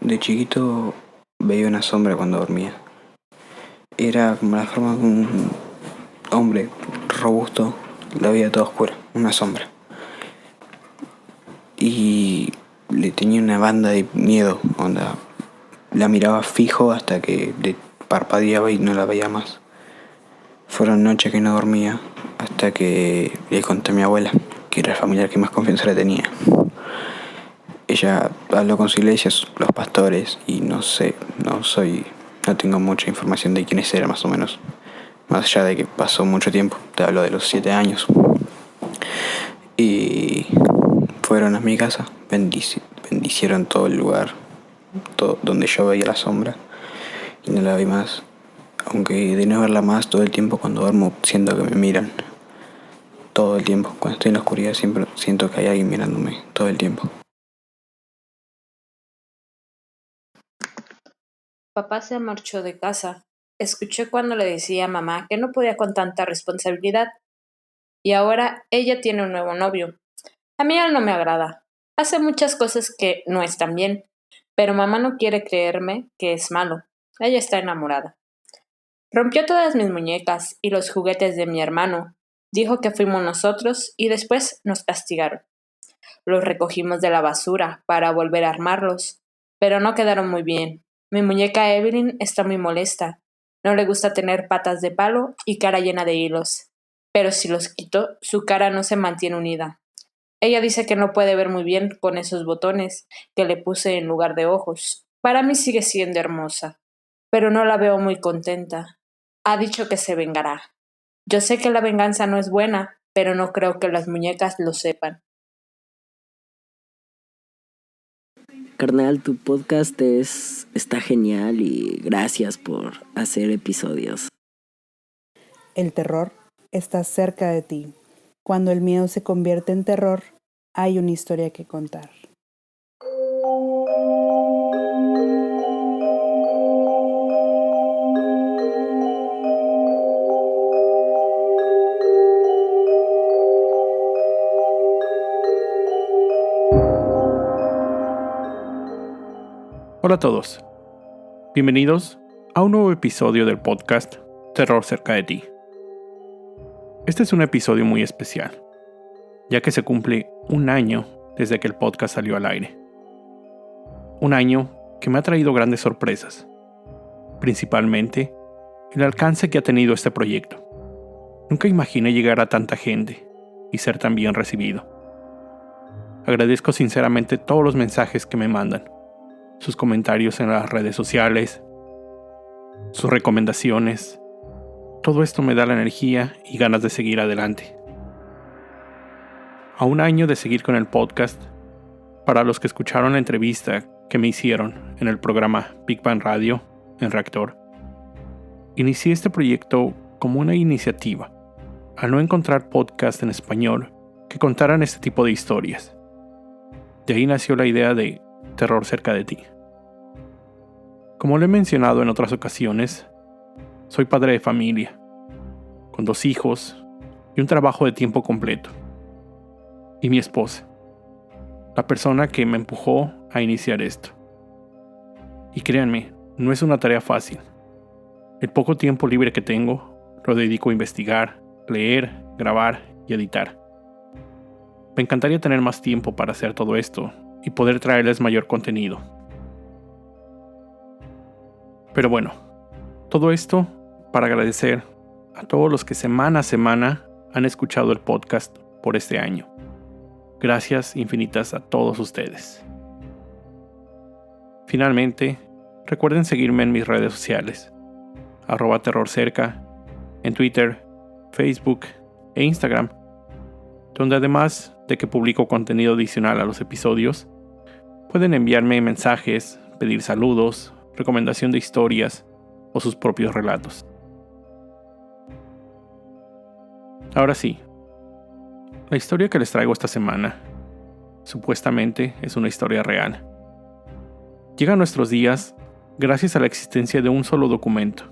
De chiquito veía una sombra cuando dormía. Era como la forma de un hombre robusto, la veía toda oscura, una sombra. Y le tenía una banda de miedo, onda. La miraba fijo hasta que le parpadeaba y no la veía más. Fueron noches que no dormía hasta que le conté a mi abuela, que era el familiar que más confianza le tenía. Ella habló con su iglesia, los pastores, y no sé, no tengo mucha información de quiénes eran más o menos. Más allá de que pasó mucho tiempo, te hablo de los 7 años. Y fueron a mi casa, bendicieron todo el lugar, todo, donde yo veía la sombra, y no la vi más. Aunque de no verla más, todo el tiempo cuando duermo siento que me miran. Todo el tiempo, cuando estoy en la oscuridad siempre siento que hay alguien mirándome, todo el tiempo. Papá se marchó de casa. Escuché cuando le decía a mamá que no podía con tanta responsabilidad. Y ahora ella tiene un nuevo novio. A mí él no me agrada. Hace muchas cosas que no están bien, pero mamá no quiere creerme que es malo. Ella está enamorada. Rompió todas mis muñecas y los juguetes de mi hermano. Dijo que fuimos nosotros y después nos castigaron. Los recogimos de la basura para volver a armarlos, pero no quedaron muy bien. Mi muñeca Evelyn está muy molesta. No le gusta tener patas de palo y cara llena de hilos. Pero si los quito, su cara no se mantiene unida. Ella dice que no puede ver muy bien con esos botones que le puse en lugar de ojos. Para mí sigue siendo hermosa, pero no la veo muy contenta. Ha dicho que se vengará. Yo sé que la venganza no es buena, pero no creo que las muñecas lo sepan. Carnal, tu podcast está genial y gracias por hacer episodios. El terror está cerca de ti. Cuando el miedo se convierte en terror, hay una historia que contar. Hola a todos, bienvenidos a un nuevo episodio del podcast Terror cerca de ti. Este es un episodio muy especial, ya que se cumple un año desde que el podcast salió al aire. Un año que me ha traído grandes sorpresas, principalmente el alcance que ha tenido este proyecto. Nunca imaginé llegar a tanta gente y ser tan bien recibido. Agradezco sinceramente todos los mensajes que me mandan, sus comentarios en las redes sociales, sus recomendaciones. Todo esto me da la energía y ganas de seguir adelante. A un año de seguir con el podcast, para los que escucharon la entrevista que me hicieron en el programa Big Bang Radio en Reactor, inicié este proyecto como una iniciativa, al no encontrar podcast en español que contaran este tipo de historias. De ahí nació la idea de Terror cerca de ti. Como lo he mencionado en otras ocasiones, soy padre de familia, con 2 hijos y un trabajo de tiempo completo. Y mi esposa, la persona que me empujó a iniciar esto. Y créanme, no es una tarea fácil. El poco tiempo libre que tengo lo dedico a investigar, leer, grabar y editar. Me encantaría tener más tiempo para hacer todo esto y poder traerles mayor contenido. Pero bueno, todo esto para agradecer a todos los que semana a semana han escuchado el podcast por este año. Gracias infinitas a todos ustedes. Finalmente, recuerden seguirme en mis redes sociales, @terrorcerca, en Twitter, Facebook e Instagram, donde además de que publico contenido adicional a los episodios, pueden enviarme mensajes, pedir saludos, recomendación de historias o sus propios relatos. Ahora sí, la historia que les traigo esta semana supuestamente es una historia real. Llega a nuestros días gracias a la existencia de un solo documento,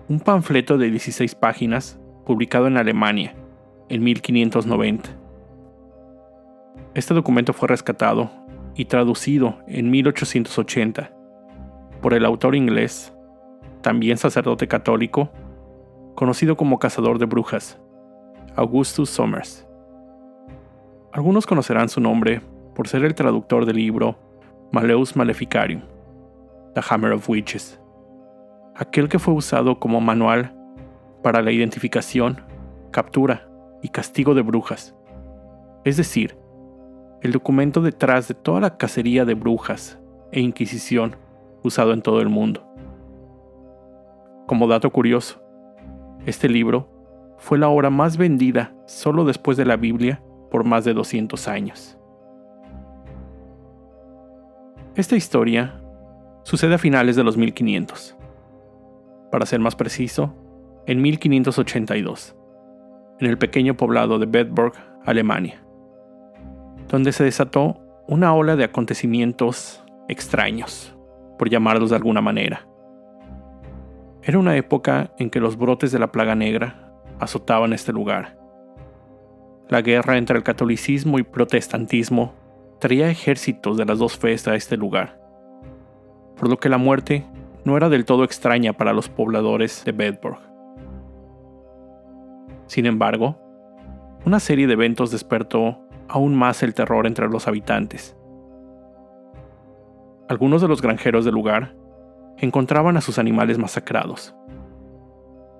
un panfleto de 16 páginas publicado en Alemania en 1590. Este documento fue rescatado y traducido en 1880 por el autor inglés, también sacerdote católico, conocido como cazador de brujas, Augustus Somers. Algunos conocerán su nombre por ser el traductor del libro Malleus Maleficarium, The Hammer of Witches, aquel que fue usado como manual para la identificación, captura y castigo de brujas, es decir, el documento detrás de toda la cacería de brujas e inquisición usado en todo el mundo. Como dato curioso, este libro fue la obra más vendida solo después de la Biblia por más de 200 años. Esta historia sucede a finales de los 1500. Para ser más preciso, en 1582, en el pequeño poblado de Bedburg, Alemania, donde se desató una ola de acontecimientos extraños, por llamarlos de alguna manera. Era una época en que los brotes de la plaga negra azotaban este lugar. La guerra entre el catolicismo y protestantismo traía ejércitos de las dos fees a este lugar, por lo que la muerte no era del todo extraña para los pobladores de Bedburg. Sin embargo, una serie de eventos despertó aún más el terror entre los habitantes. Algunos de los granjeros del lugar encontraban a sus animales masacrados.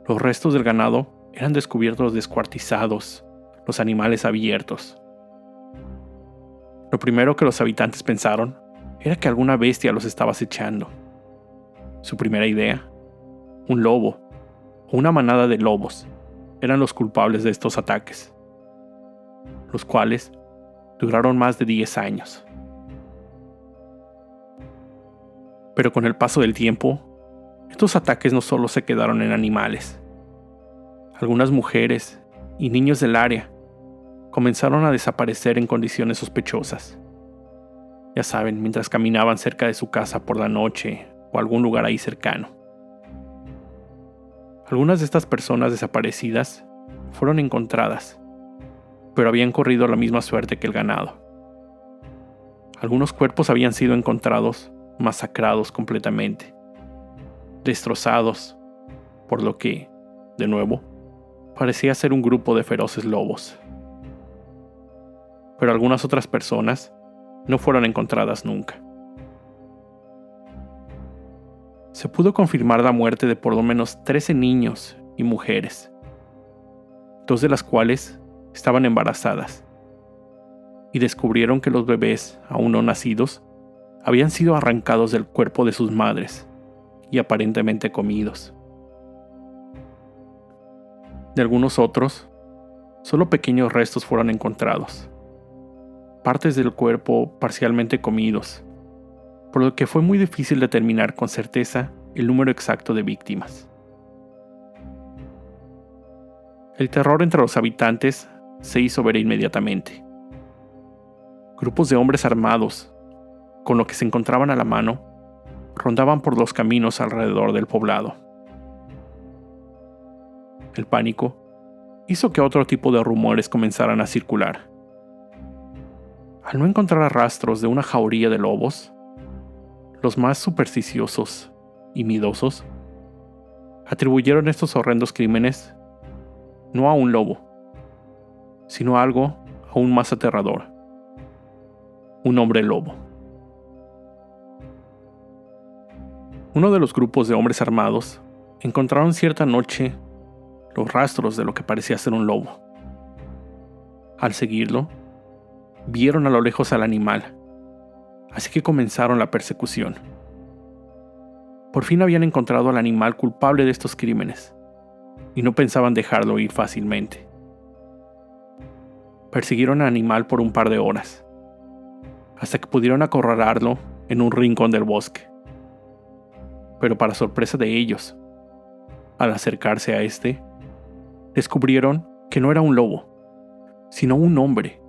Los restos del ganado eran descubiertos descuartizados, los animales abiertos. Lo primero que los habitantes pensaron era que alguna bestia los estaba acechando. Su primera idea, un lobo o una manada de lobos, eran los culpables de estos ataques, los cuales duraron más de 10 años. Pero con el paso del tiempo, estos ataques no solo se quedaron en animales. Algunas mujeres y niños del área comenzaron a desaparecer en condiciones sospechosas. Ya saben, mientras caminaban cerca de su casa por la noche o algún lugar ahí cercano. Algunas de estas personas desaparecidas fueron encontradas, pero habían corrido la misma suerte que el ganado. Algunos cuerpos habían sido encontrados masacrados completamente, destrozados, por lo que, de nuevo, parecía ser un grupo de feroces lobos. Pero algunas otras personas no fueron encontradas nunca. Se pudo confirmar la muerte de por lo menos 13 niños y mujeres, 2 de las cuales estaban embarazadas, y descubrieron que los bebés aún no nacidos habían sido arrancados del cuerpo de sus madres y aparentemente comidos. De algunos otros, solo pequeños restos fueron encontrados, partes del cuerpo parcialmente comidos, por lo que fue muy difícil determinar con certeza el número exacto de víctimas. El terror entre los habitantes se hizo ver inmediatamente. Grupos de hombres armados, con lo que se encontraban a la mano, rondaban por los caminos alrededor del poblado. El pánico hizo que otro tipo de rumores comenzaran a circular. Al no encontrar rastros de una jauría de lobos, los más supersticiosos y miedosos atribuyeron estos horrendos crímenes no a un lobo, sino a algo aún más aterrador: un hombre lobo. Uno de los grupos de hombres armados encontraron cierta noche los rastros de lo que parecía ser un lobo. Al seguirlo, vieron a lo lejos al animal, así que comenzaron la persecución. Por fin habían encontrado al animal culpable de estos crímenes, y no pensaban dejarlo ir fácilmente. Persiguieron al animal por un par de horas, hasta que pudieron acorralarlo en un rincón del bosque. Pero para sorpresa de ellos, al acercarse a este, descubrieron que no era un lobo, sino un hombre,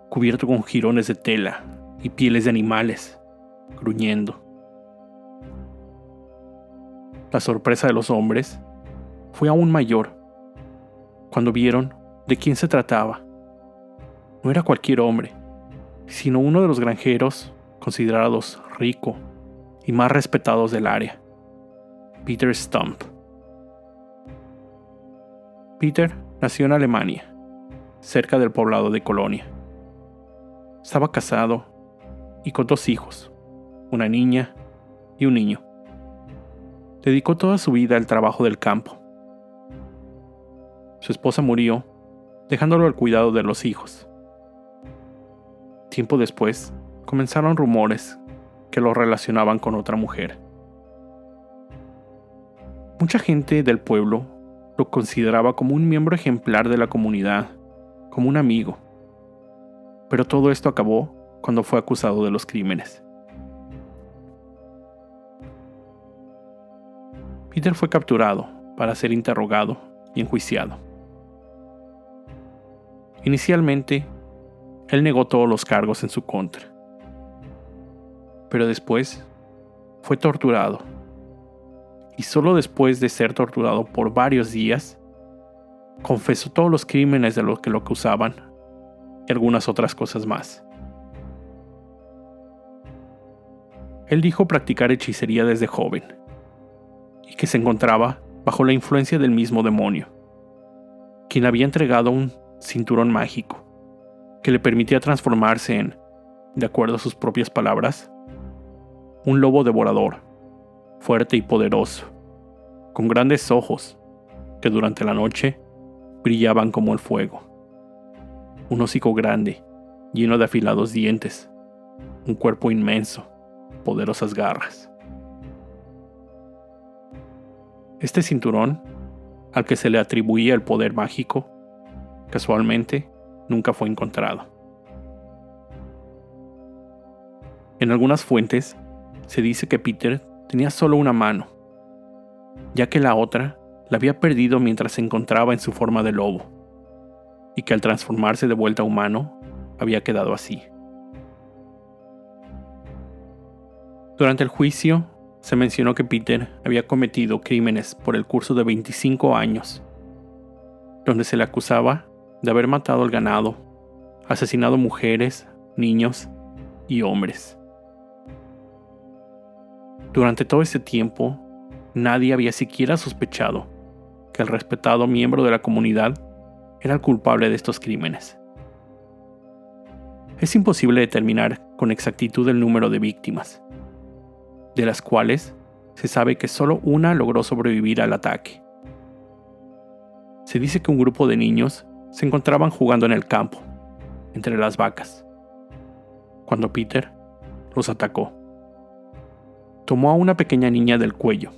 cubierto con jirones de tela y pieles de animales, gruñendo. La sorpresa de los hombres fue aún mayor cuando vieron de quién se trataba. No era cualquier hombre, sino uno de los granjeros considerados rico y más respetados del área, Peter Stump. Peter nació en Alemania, cerca del poblado de Colonia. Estaba casado y con 2 hijos, una niña y un niño. Dedicó toda su vida al trabajo del campo. Su esposa murió, dejándolo al cuidado de los hijos. Tiempo después, comenzaron rumores que lo relacionaban con otra mujer. Mucha gente del pueblo lo consideraba como un miembro ejemplar de la comunidad, como un amigo. Pero todo esto acabó cuando fue acusado de los crímenes. Peter fue capturado para ser interrogado y enjuiciado. Inicialmente, él negó todos los cargos en su contra. Pero después fue torturado. Y solo después de ser torturado por varios días, confesó todos los crímenes de los que lo acusaban y algunas otras cosas más. Él dijo practicar hechicería desde joven y que se encontraba bajo la influencia del mismo demonio, quien había entregado un cinturón mágico que le permitía transformarse en, de acuerdo a sus propias palabras, un lobo devorador, fuerte y poderoso, con grandes ojos que durante la noche brillaban como el fuego, un hocico grande, lleno de afilados dientes, un cuerpo inmenso, poderosas garras. Este cinturón, al que se le atribuía el poder mágico, casualmente nunca fue encontrado. En algunas fuentes se dice que Peter tenía solo una mano, ya que la otra la había perdido mientras se encontraba en su forma de lobo, y que al transformarse de vuelta a humano había quedado así. Durante el juicio se mencionó que Peter había cometido crímenes por el curso de 25 años, donde se le acusaba de haber matado al ganado, asesinado mujeres, niños y hombres. Durante todo ese tiempo, nadie había siquiera sospechado que el respetado miembro de la comunidad era el culpable de estos crímenes. Es imposible determinar con exactitud el número de víctimas, de las cuales se sabe que solo una logró sobrevivir al ataque. Se dice que un grupo de niños se encontraban jugando en el campo, entre las vacas, cuando Peter los atacó. Tomó a una pequeña niña del cuello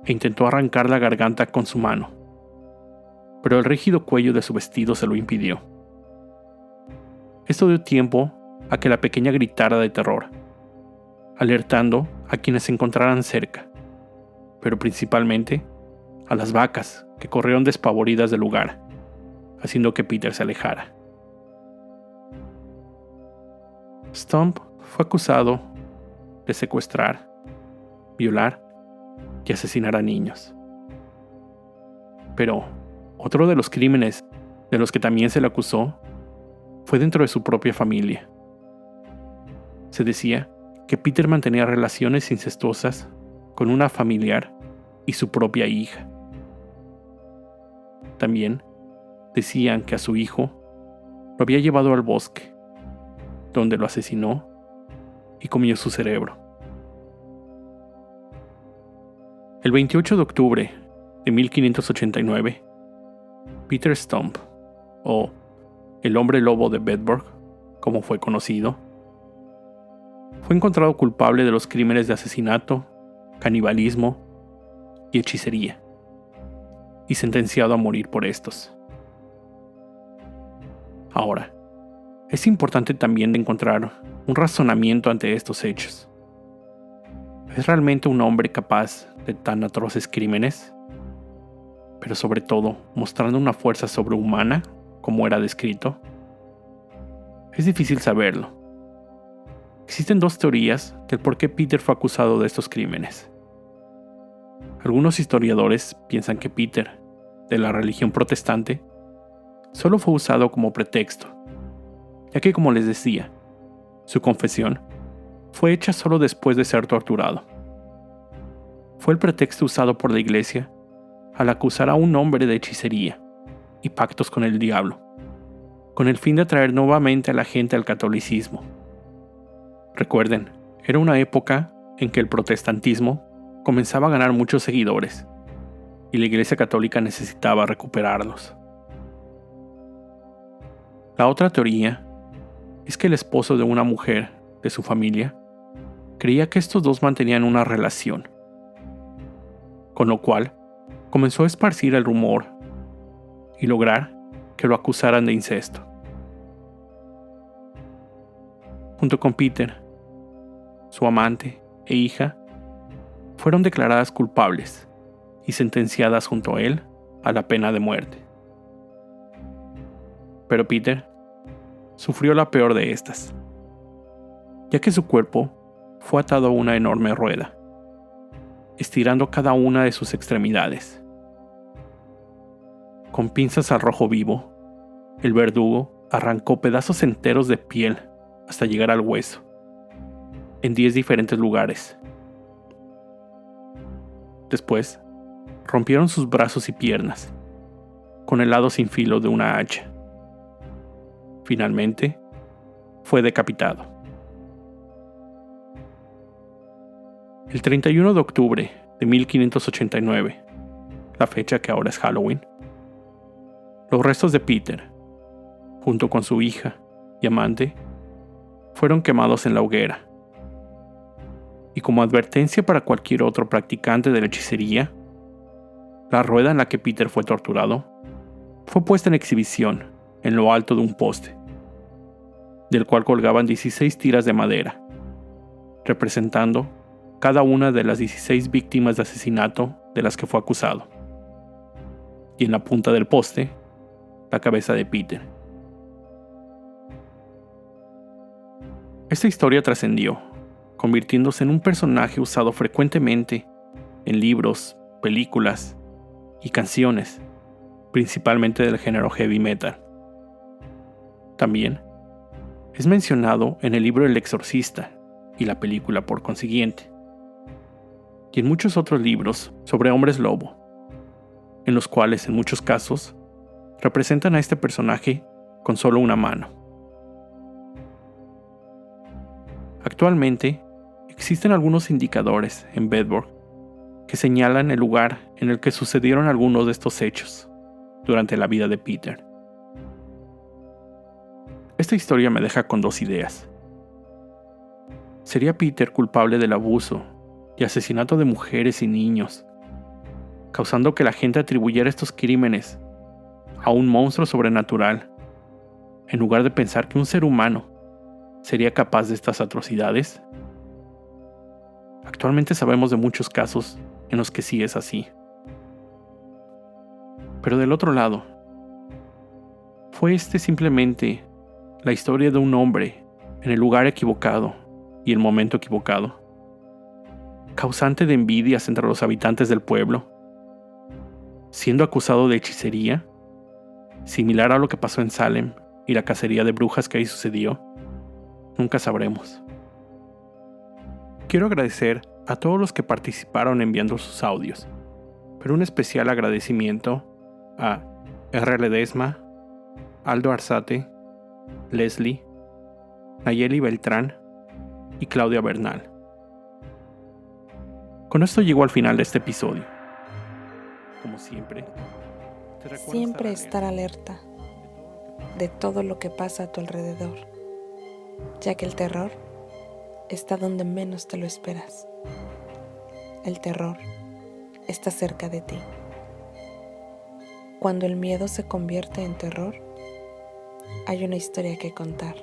e intentó arrancar la garganta con su mano, pero el rígido cuello de su vestido se lo impidió. Esto dio tiempo a que la pequeña gritara de terror, alertando a quienes se encontraran cerca, pero principalmente a las vacas que corrieron despavoridas del lugar, haciendo que Peter se alejara. Stump fue acusado de secuestrar, violar y asesinar a niños. Pero otro de los crímenes de los que también se le acusó fue dentro de su propia familia. Se decía que Peter mantenía relaciones incestuosas con una familiar y su propia hija. También decían que a su hijo lo había llevado al bosque, donde lo asesinó y comió su cerebro. El 28 de octubre de 1589, Peter Stump, o el hombre lobo de Bedburg, como fue conocido, fue encontrado culpable de los crímenes de asesinato, canibalismo y hechicería, y sentenciado a morir por estos. Ahora, es importante también encontrar un razonamiento ante estos hechos. ¿Es realmente un hombre capaz de tan atroces crímenes? Pero sobre todo, mostrando una fuerza sobrehumana, como era descrito. Es difícil saberlo. Existen 2 teorías del por qué Peter fue acusado de estos crímenes. Algunos historiadores piensan que Peter, de la religión protestante, solo fue usado como pretexto, ya que, como les decía, su confesión fue hecha solo después de ser torturado. Fue el pretexto usado por la iglesia al acusar a un hombre de hechicería y pactos con el diablo, con el fin de atraer nuevamente a la gente al catolicismo. Recuerden, era una época en que el protestantismo comenzaba a ganar muchos seguidores y la Iglesia Católica necesitaba recuperarlos. La otra teoría es que el esposo de una mujer de su familia creía que estos dos mantenían una relación, con lo cual comenzó a esparcir el rumor y lograr que lo acusaran de incesto. Junto con Peter, su amante e hija fueron declaradas culpables y sentenciadas junto a él a la pena de muerte. Pero Peter sufrió la peor de estas, ya que su cuerpo fue atado a una enorme rueda, estirando cada una de sus extremidades. Con pinzas al rojo vivo, el verdugo arrancó pedazos enteros de piel hasta llegar al hueso, en 10 diferentes lugares. Después, rompieron sus brazos y piernas, con el lado sin filo de una hacha. Finalmente, fue decapitado. El 31 de octubre de 1589, la fecha que ahora es Halloween, los restos de Peter, junto con su hija y amante, fueron quemados en la hoguera. Y como advertencia para cualquier otro practicante de la hechicería, la rueda en la que Peter fue torturado fue puesta en exhibición en lo alto de un poste, del cual colgaban 16 tiras de madera, representando cada una de las 16 víctimas de asesinato de las que fue acusado, y en la punta del poste, la cabeza de Peter. Esta historia trascendió, convirtiéndose en un personaje usado frecuentemente en libros, películas y canciones, principalmente del género heavy metal. También es mencionado en el libro El Exorcista y la película por consiguiente, y en muchos otros libros sobre hombres lobo, en los cuales en muchos casos representan a este personaje con solo una mano. Actualmente existen algunos indicadores en Bedford que señalan el lugar en el que sucedieron algunos de estos hechos durante la vida de Peter. Esta historia me deja con dos ideas. ¿Sería Peter culpable del abuso y asesinato de mujeres y niños, causando que la gente atribuyera estos crímenes a un monstruo sobrenatural, en lugar de pensar que un ser humano sería capaz de estas atrocidades? Actualmente sabemos de muchos casos en los que sí es así. Pero del otro lado, ¿fue este simplemente la historia de un hombre en el lugar equivocado y el momento equivocado, causante de envidias entre los habitantes del pueblo, siendo acusado de hechicería, similar a lo que pasó en Salem y la cacería de brujas que ahí sucedió? Nunca sabremos. Quiero agradecer a todos los que participaron enviando sus audios, pero un especial agradecimiento a R. Ledesma, Aldo Arzate, Leslie, Nayeli Beltrán y Claudia Bernal. Con esto llego al final de este episodio. Como siempre, te recuerdo Siempre estar alerta de todo lo que pasa a tu alrededor, ya que el terror está donde menos te lo esperas. El terror está cerca de ti. Cuando el miedo se convierte en terror, hay una historia que contar.